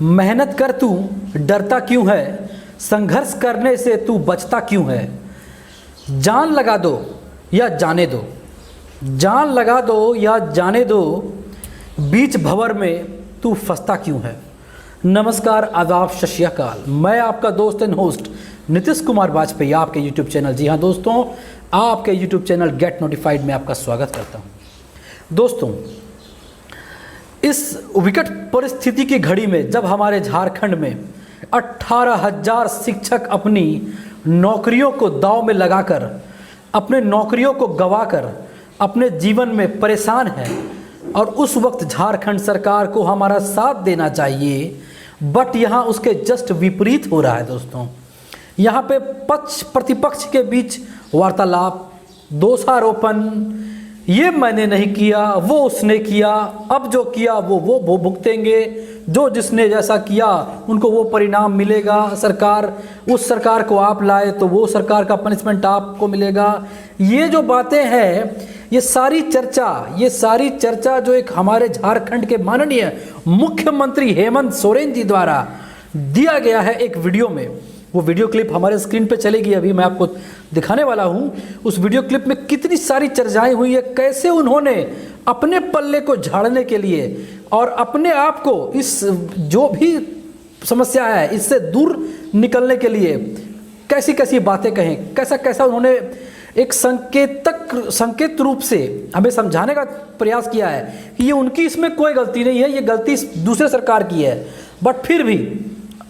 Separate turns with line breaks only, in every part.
मेहनत कर तू डरता क्यों है, संघर्ष करने से तू बचता क्यों है। जान लगा दो या जाने दो, जान लगा दो या जाने दो, बीच भंवर में तू फंसता क्यों है। नमस्कार, आदाब, सत श्री अकाल। मैं आपका दोस्त एंड होस्ट नीतीश कुमार वाजपेयी, आपके यूट्यूब चैनल, जी हाँ दोस्तों, आपके यूट्यूब चैनल गेट नोटिफाइड में आपका स्वागत करता हूँ। दोस्तों, इस विकट परिस्थिति की घड़ी में जब हमारे झारखंड में 18,000 शिक्षक अपनी नौकरियों को दांव में लगाकर, अपने नौकरियों को गंवाकर अपने जीवन में परेशान हैं, और उस वक्त झारखंड सरकार को हमारा साथ देना चाहिए, बट यहाँ उसके जस्ट विपरीत हो रहा है। दोस्तों, यहाँ पे पक्ष प्रतिपक्ष के बीच वार्तालाप, दोषारोपण, ये मैंने नहीं किया, वो उसने किया, अब जो किया वो भुगतेंगे, जो जिसने जैसा किया उनको वो परिणाम मिलेगा। सरकार, उस सरकार को आप लाए तो वो सरकार का पनिशमेंट आपको मिलेगा। ये जो बातें हैं, ये सारी चर्चा जो एक हमारे झारखंड के माननीय मुख्यमंत्री हेमंत सोरेन जी द्वारा दिया गया है एक वीडियो में, वो वीडियो क्लिप हमारे स्क्रीन पे चलेगी, अभी मैं आपको दिखाने वाला हूँ। उस वीडियो क्लिप में कितनी सारी चर्चाएं हुई है, कैसे उन्होंने अपने पल्ले को झाड़ने के लिए और अपने आप को इस जो भी समस्या है इससे दूर निकलने के लिए कैसी कैसी बातें कहें, कैसा कैसा उन्होंने एक संकेत रूप से हमें समझाने का प्रयास किया है कि ये उनकी इसमें कोई गलती नहीं है, ये गलती दूसरे सरकार की है। बट फिर भी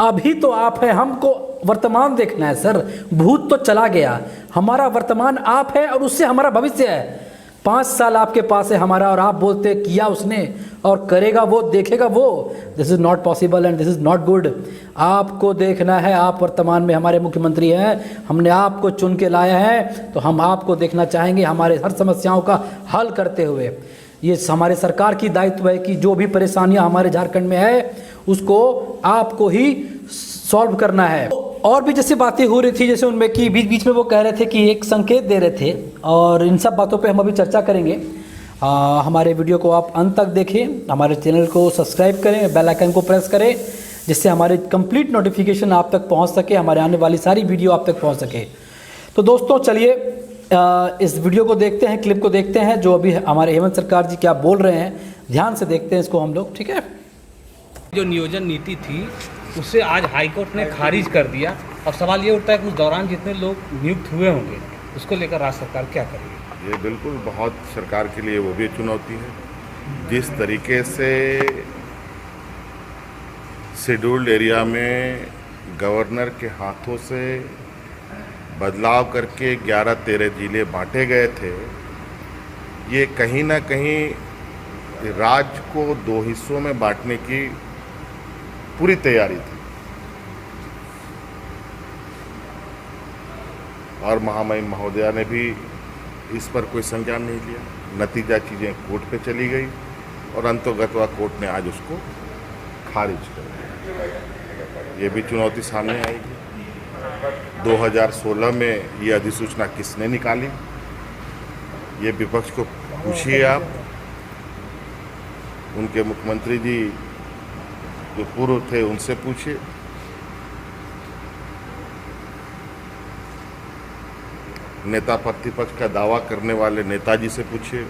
अभी तो आप हैं, हमको वर्तमान देखना है सर। भूत तो चला गया, हमारा वर्तमान आप है और उससे हमारा भविष्य है। 5 साल आपके पास है हमारा, और आप बोलते किया उसने और करेगा वो, देखेगा वो। This is not possible and this is not good. आपको देखना है, आप वर्तमान में हमारे मुख्यमंत्री हैं, हमने आपको चुन के लाया है, तो हम आपको देखना चाहेंगे हमारे हर समस्याओं का हल करते हुए। ये हमारे सरकार की दायित्व है कि जो भी परेशानियां हमारे झारखंड में है उसको आपको ही सॉल्व करना है। और भी जैसे बातें हो रही थी, जैसे उनमें कि बीच बीच में वो कह रहे थे कि एक संकेत दे रहे थे, और इन सब बातों पे हम अभी चर्चा करेंगे। हमारे वीडियो को आप अंत तक देखें, हमारे चैनल को सब्सक्राइब करें, बेल आइकन को प्रेस करें, जिससे हमारे कंप्लीट नोटिफिकेशन आप तक पहुंच सके, हमारे आने वाली सारी वीडियो आप तक पहुंच सके। तो दोस्तों चलिए इस वीडियो को देखते हैं, क्लिप को देखते हैं, जो अभी हमारे हेमंत सरकार जी क्या बोल रहे हैं, ध्यान से देखते हैं इसको हम लोग, ठीक है।
जो नियोजन नीति थी उसे आज हाईकोर्ट ने खारिज कर दिया। अब सवाल ये उठता है कि उस दौरान जितने लोग नियुक्त हुए होंगे उसको लेकर राज्य सरकार क्या करेगी।
ये बिल्कुल बहुत सरकार के लिए वो भी चुनौती है। जिस तरीके से शेड्यूल्ड एरिया में गवर्नर के हाथों से बदलाव करके 11-13 जिले बांटे गए थे, ये कहीं ना कहीं राज्य को 2 हिस्सों में बांटने की पूरी तैयारी थी, और महामहिम महोदया ने भी इस पर कोई संज्ञान नहीं लिया। नतीजा चीज़ें कोर्ट पे चली गई और अंतर्गतवा कोर्ट ने आज उसको खारिज कर दिया। ये भी चुनौती सामने आएगी। 2016 में ये अधिसूचना किसने निकाली, ये विपक्ष को पूछिए आप। उनके मुख्यमंत्री जी जो पूर्व थे उनसे पूछिए। नेता प्रतिपक्ष का दावा करने वाले नेताजी से पूछिए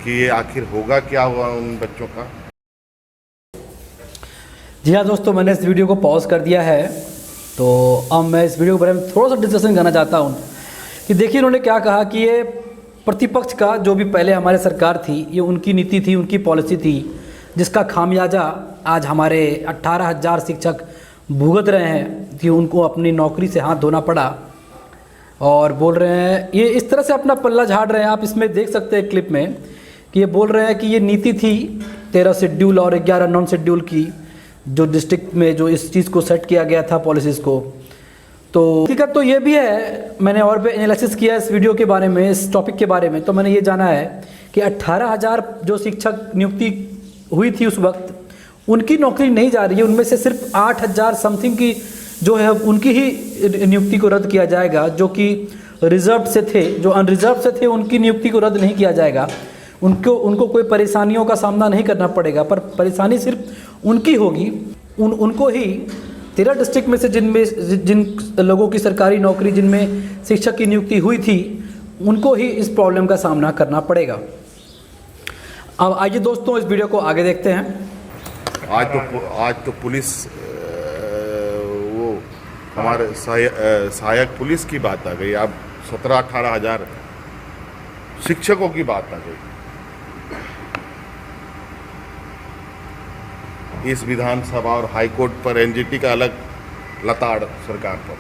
कि ये आखिर होगा क्या हुआ उन बच्चों का।
जी हाँ दोस्तों, मैंने इस वीडियो को पॉज कर दिया है, तो अब मैं इस वीडियो के बारे में थोड़ा सा डिस्कशन करना चाहता हूँ कि देखिए इन्होंने क्या कहा कि ये प्रतिपक्ष का जो भी पहले हमारे सरकार थी, ये उनकी नीति थी, उनकी पॉलिसी थी, जिसका खामियाजा आज हमारे 18,000 शिक्षक भुगत रहे हैं कि उनको अपनी नौकरी से हाथ धोना पड़ा। और बोल रहे हैं, ये इस तरह से अपना पल्ला झाड़ रहे हैं, आप इसमें देख सकते हैं क्लिप में कि ये बोल रहे हैं कि ये नीति थी 13 शेड्यूल और 11 नॉन शेड्यूल की, जो डिस्ट्रिक्ट में जो इस चीज़ को सेट किया गया था पॉलिसीज़ को। तो हकीकत तो ये भी है, मैंने और भी एनालिसिस किया इस वीडियो के बारे में, इस टॉपिक के बारे में, तो मैंने ये जाना है कि 18,000 जो शिक्षक नियुक्ति हुई थी उस वक्त, उनकी नौकरी नहीं जा रही है। उनमें से सिर्फ 8,000 समथिंग की जो है उनकी ही नियुक्ति को रद्द किया जाएगा, जो कि रिजर्व से थे, जो अनरिजर्व से थे उनकी नियुक्ति को रद्द नहीं किया जाएगा। उनको कोई परेशानियों का सामना नहीं करना पड़ेगा, पर परेशानी सिर्फ उनकी होगी, उनको ही 13 डिस्ट्रिक्ट में से जिन लोगों की सरकारी नौकरी, जिनमें शिक्षक की नियुक्ति हुई थी, उनको ही इस प्रॉब्लम का सामना करना पड़ेगा। अब आइए दोस्तों इस वीडियो को आगे देखते हैं।
आज तो पुलिस वो हमारे सहायक पुलिस की बात आ गई। अब 17-18 हज़ार शिक्षकों की बात आ गई। इस विधानसभा और हाईकोर्ट पर एनजीटी का अलग लताड़ सरकार पर।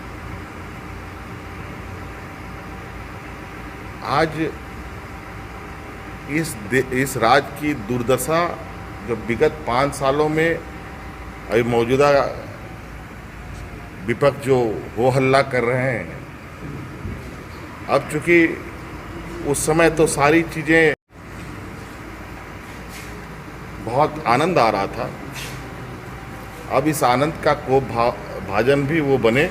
आज इस राज्य की दुर्दशा जो विगत 5 सालों में अभी मौजूदा विपक्ष जो हो हल्ला कर रहे हैं, अब चूंकि उस समय तो सारी चीज़ें बहुत आनंद आ रहा था, अब इस आनंद का कोप भाजन भी वो बने।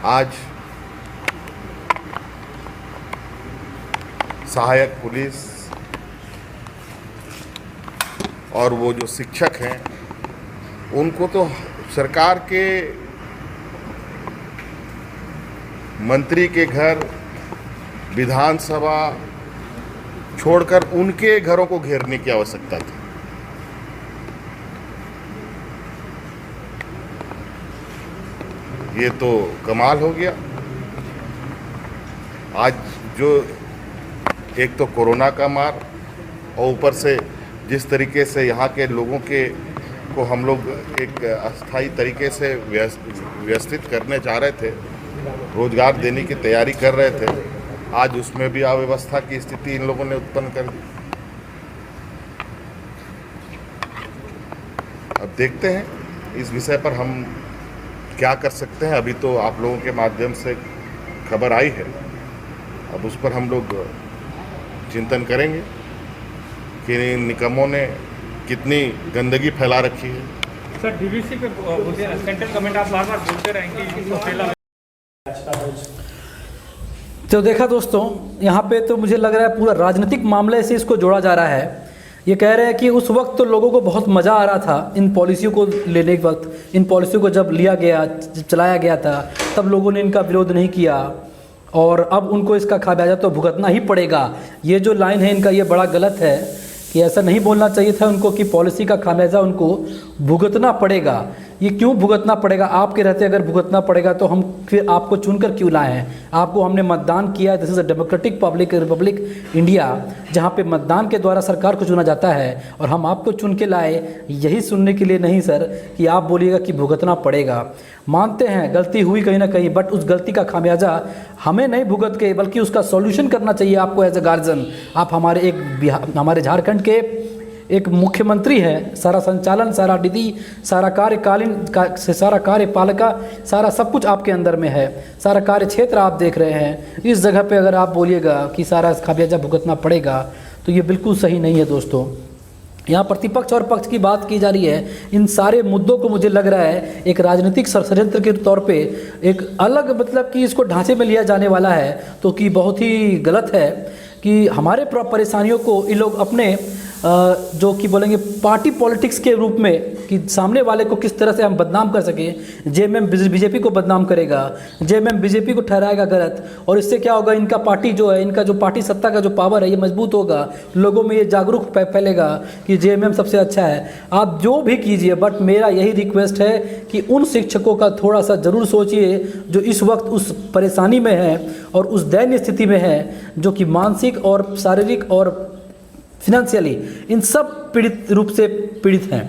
आज सहायक पुलिस और वो जो शिक्षक हैं, उनको तो सरकार के मंत्री के घर, विधानसभा छोड़कर उनके घरों को घेरने की आवश्यकता थी। ये तो कमाल हो गया। आज जो एक तो कोरोना का मार, और ऊपर से जिस तरीके से यहाँ के लोगों को हम लोग एक अस्थायी तरीके से व्यवस्थित करने चाह रहे थे, रोजगार देने की तैयारी कर रहे थे, आज उसमें भी अव्यवस्था की स्थिति इन लोगों ने उत्पन्न कर दी। अब देखते हैं इस विषय पर हम क्या कर सकते हैं। अभी तो आप लोगों के माध्यम से खबर आई है, अब उस पर हम लोग चिंतन करेंगे कि इन निकम्मों ने कितनी गंदगी फैला रखी है।
सर डीवीसी पे सेंट्रल गवर्नमेंट आप बार बार बोलते रहेंगे इसको फैला।
तो देखा दोस्तों, यहाँ पे तो मुझे लग रहा है पूरा राजनीतिक मामले से इसको जोड़ा जा रहा है। ये कह रहे हैं कि उस वक्त तो लोगों को बहुत मज़ा आ रहा था इन पॉलिसियों को लेने के वक्त, इन पॉलिसियों को जब लिया गया, जब चलाया गया था, तब लोगों ने इनका विरोध नहीं किया, और अब उनको इसका खामियाजा तो भुगतना ही पड़ेगा। ये जो लाइन है इनका, ये बड़ा गलत है कि ऐसा नहीं बोलना चाहिए था उनको कि पॉलिसी का खामियाजा उनको भुगतना पड़ेगा। ये क्यों भुगतना पड़ेगा? आपके रहते अगर भुगतना पड़ेगा तो हम फिर आपको चुनकर क्यों लाए हैं? आपको हमने मतदान किया। This is a democratic public Republic India, जहाँ पे मतदान के द्वारा सरकार को चुना जाता है, और हम आपको चुन के लाए यही सुनने के लिए नहीं सर कि आप बोलिएगा कि भुगतना पड़ेगा। मानते हैं गलती हुई कहीं ना कहीं, बट उस गलती का खामियाजा हमें नहीं भुगत के, बल्कि उसका सॉल्यूशन करना चाहिए आपको एज ए गार्जियन। आप हमारे झारखंड के एक मुख्यमंत्री हैं, सारा संचालन, सारा निधि, सारा सारा कार्यपालिका, सारा सब कुछ आपके अंदर में है, सारा कार्य क्षेत्र आप देख रहे हैं। इस जगह पे अगर आप बोलिएगा कि सारा खामियाजा भुगतना पड़ेगा तो ये बिल्कुल सही नहीं है दोस्तों। यहाँ प्रतिपक्ष और पक्ष की बात की जा रही है। इन सारे मुद्दों को मुझे लग रहा है एक राजनीतिक षड्यंत्र के तौर पे एक अलग मतलब कि इसको ढांचे में लिया जाने वाला है, तो कि बहुत ही गलत है कि हमारे परेशानियों को ये लोग अपने जो कि बोलेंगे पार्टी पॉलिटिक्स के रूप में, कि सामने वाले को किस तरह से हम बदनाम कर सकें। जेएमएम बीजेपी को बदनाम करेगा, जेएमएम बीजेपी को ठहराएगा गलत, और इससे क्या होगा, इनका पार्टी जो है, इनका जो पार्टी सत्ता का जो पावर है ये मजबूत होगा, लोगों में ये जागरूक फैलेगा कि जेएमएम सबसे अच्छा है। आप जो भी कीजिए, बट मेरा यही रिक्वेस्ट है कि उन शिक्षकों का थोड़ा सा ज़रूर सोचिए जो इस वक्त उस परेशानी में है और उस दयनीय स्थिति में है, जो कि मानसिक और शारीरिक और फिनेंशियली इन सब पीड़ित रूप से पीड़ित हैं।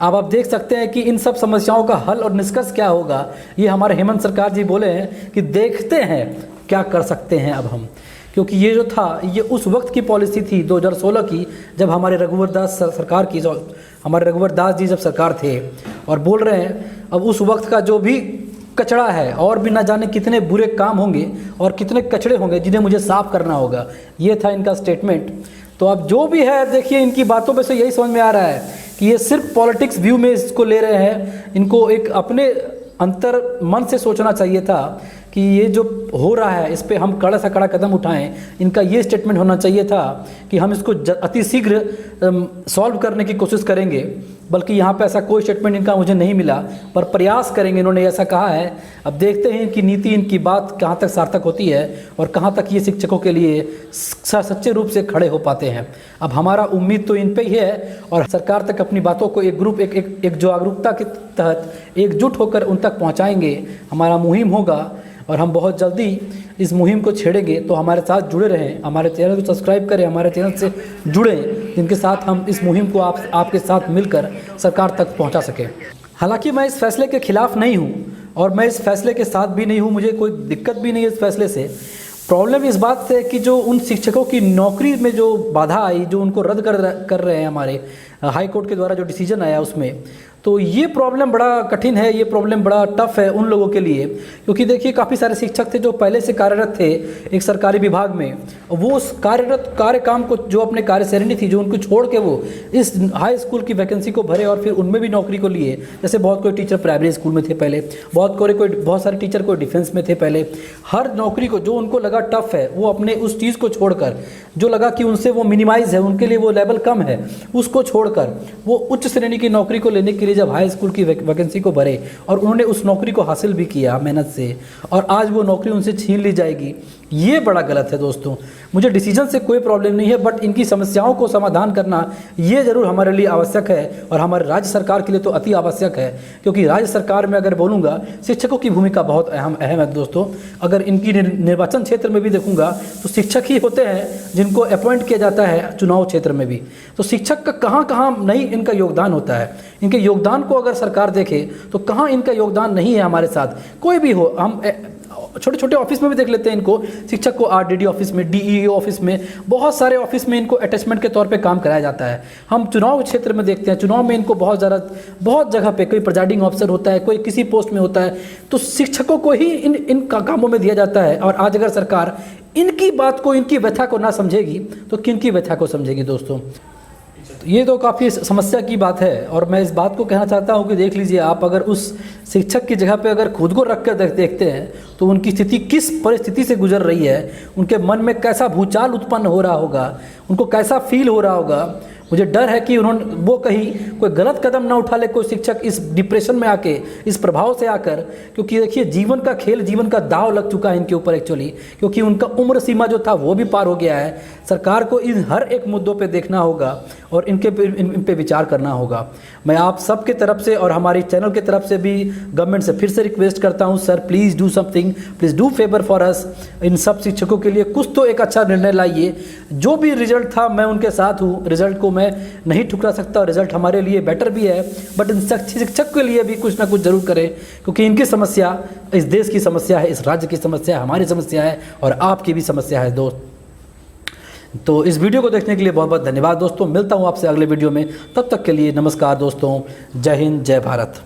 अब आप देख सकते हैं कि इन सब समस्याओं का हल और निष्कर्ष क्या होगा, ये हमारे हेमंत सरकार जी बोले हैं कि देखते हैं क्या कर सकते हैं अब हम। क्योंकि ये जो था ये उस वक्त की पॉलिसी थी 2016 की, जब हमारे रघुवर दास सरकार की, हमारे रघुवर दास जी जब सरकार थे, और बोल रहे हैं अब उस वक्त का जो भी कचड़ा है और भी ना जाने कितने बुरे काम होंगे और कितने कचड़े होंगे जिन्हें मुझे साफ करना होगा। ये था इनका स्टेटमेंट। तो अब जो भी है देखिए, इनकी बातों में से यही समझ में आ रहा है कि ये सिर्फ पॉलिटिक्स व्यू में इसको ले रहे हैं। इनको एक अपने अंतर मन से सोचना चाहिए था कि ये जो हो रहा है इस पे हम कड़ा से कड़ा कदम उठाएं। इनका ये स्टेटमेंट होना चाहिए था कि हम इसको अति शीघ्र सॉल्व करने की कोशिश करेंगे, बल्कि यहाँ पे ऐसा कोई स्टेटमेंट इनका मुझे नहीं मिला, पर प्रयास करेंगे इन्होंने ऐसा कहा है। अब देखते हैं कि नीति इनकी बात कहाँ तक सार्थक होती है और कहाँ तक ये शिक्षकों के लिए सच्चे रूप से खड़े हो पाते हैं। अब हमारा उम्मीद तो इन पे ही है और सरकार तक अपनी बातों को एक ग्रुप एक जागरूकता के तहत एकजुट होकर उन तक पहुँचाएँगे। हमारा मुहिम होगा और हम बहुत जल्दी इस मुहिम को छेड़ेंगे। तो हमारे साथ जुड़े रहें, हमारे चैनल को सब्सक्राइब करें, हमारे चैनल से जुड़ें, जिनके साथ हम इस मुहिम को आपके साथ मिलकर सरकार तक पहुंचा सकें। हालांकि मैं इस फैसले के खिलाफ नहीं हूं और मैं इस फैसले के साथ भी नहीं हूं, मुझे कोई दिक्कत भी नहीं है इस फैसले से। प्रॉब्लम इस बात से कि जो उन शिक्षकों की नौकरी में जो बाधा आई, जो उनको रद्द कर रहे हैं हमारे हाई कोर्ट के द्वारा जो डिसीजन आया उसमें, तो ये प्रॉब्लम बड़ा कठिन है, ये प्रॉब्लम बड़ा टफ है उन लोगों के लिए। क्योंकि देखिए काफ़ी सारे शिक्षक थे जो पहले से कार्यरत थे एक सरकारी विभाग में, वो उस कार्य काम को जो अपने कार्यशैली थी जो उनको छोड़ के वो इस हाई स्कूल की वैकेंसी को भरे और फिर उनमें भी नौकरी को लिए। जैसे बहुत कोई टीचर प्राइमरी स्कूल में थे पहले, बहुत सारे टीचर कोई डिफेंस में थे पहले। हर नौकरी को जो उनको लगा टफ है वो अपने उस चीज़ को छोड़कर, जो लगा कि उनसे वो मिनिमाइज है, उनके लिए वो लेवल कम है, उसको छोड़कर वो उच्च श्रेणी की नौकरी को लेने के लिए जब हाई स्कूल की वैकेंसी को भरे और उन्होंने उस नौकरी को हासिल भी किया मेहनत से, और आज वो नौकरी उनसे छीन ली जाएगी, ये बड़ा गलत है दोस्तों। मुझे डिसीजन से कोई प्रॉब्लम नहीं है, बट इनकी समस्याओं को समाधान करना ये ज़रूर हमारे लिए आवश्यक है और हमारे राज्य सरकार के लिए तो अति आवश्यक है। क्योंकि राज्य सरकार में अगर बोलूँगा, शिक्षकों की भूमिका बहुत अहम है दोस्तों। अगर इनकी निर्वाचन क्षेत्र में भी देखूँगा तो शिक्षक ही होते हैं जिनको अपॉइंट किया जाता है चुनाव क्षेत्र में भी। तो शिक्षक का कहाँ नहीं इनका योगदान होता है। इनके योगदान को अगर सरकार देखे तो कहाँ इनका योगदान नहीं है हमारे साथ। कोई भी हो, हम छोटे छोटे ऑफिस में भी देख लेते हैं इनको, शिक्षक को आरडीडी ऑफिस में, डीईओ ऑफिस में, बहुत सारे ऑफिस में इनको अटैचमेंट के तौर पे काम कराया जाता है। हम चुनाव क्षेत्र में देखते हैं, चुनाव में इनको बहुत जगह पे कोई प्रिजाइडिंग ऑफिसर होता है, कोई किसी पोस्ट में होता है, तो शिक्षकों को ही इन कामों में दिया जाता है। और आज अगर सरकार इनकी बात को, इनकी व्यथा को ना समझेगी तो किनकी व्यथा को समझेगी दोस्तों। ये तो काफ़ी समस्या की बात है और मैं इस बात को कहना चाहता हूँ कि देख लीजिए आप, अगर उस शिक्षक की जगह पे अगर खुद को रख कर देखते हैं तो उनकी स्थिति किस परिस्थिति से गुजर रही है, उनके मन में कैसा भूचाल उत्पन्न हो रहा होगा, उनको कैसा फील हो रहा होगा। मुझे डर है कि वो कहीं कोई गलत कदम ना उठा ले कोई शिक्षक इस डिप्रेशन में आके, इस प्रभाव से आकर। क्योंकि देखिए जीवन का खेल, जीवन का दाव लग चुका है इनके ऊपर एक्चुअली, क्योंकि उनका उम्र सीमा जो था वो भी पार हो गया है। सरकार को इन हर एक मुद्दों पे देखना होगा और इन पे विचार करना होगा। मैं आप सब के तरफ से और हमारे चैनल के तरफ से भी गवर्नमेंट से फिर से रिक्वेस्ट करता हूँ, sir please do something, please do favour for us. इन सब शिक्षकों के लिए कुछ तो एक अच्छा निर्णय लाइए। जो भी रिजल्ट था मैं उनके साथ हूँ, रिजल्ट को मैं नहीं ठुकरा सकता, रिजल्ट हमारे लिए बेटर भी है, बट इन शिक्षक के लिए भी कुछ ना कुछ जरूर करें। क्योंकि इनकी समस्या इस देश की समस्या है, इस राज्य की समस्या है, हमारी समस्या है और आपकी भी समस्या है दोस्त। तो इस वीडियो को देखने के लिए बहुत बहुत धन्यवाद दोस्तों। मिलता हूँ आपसे अगले वीडियो में, तब तक के लिए नमस्कार दोस्तों। जय हिंद, जय भारत।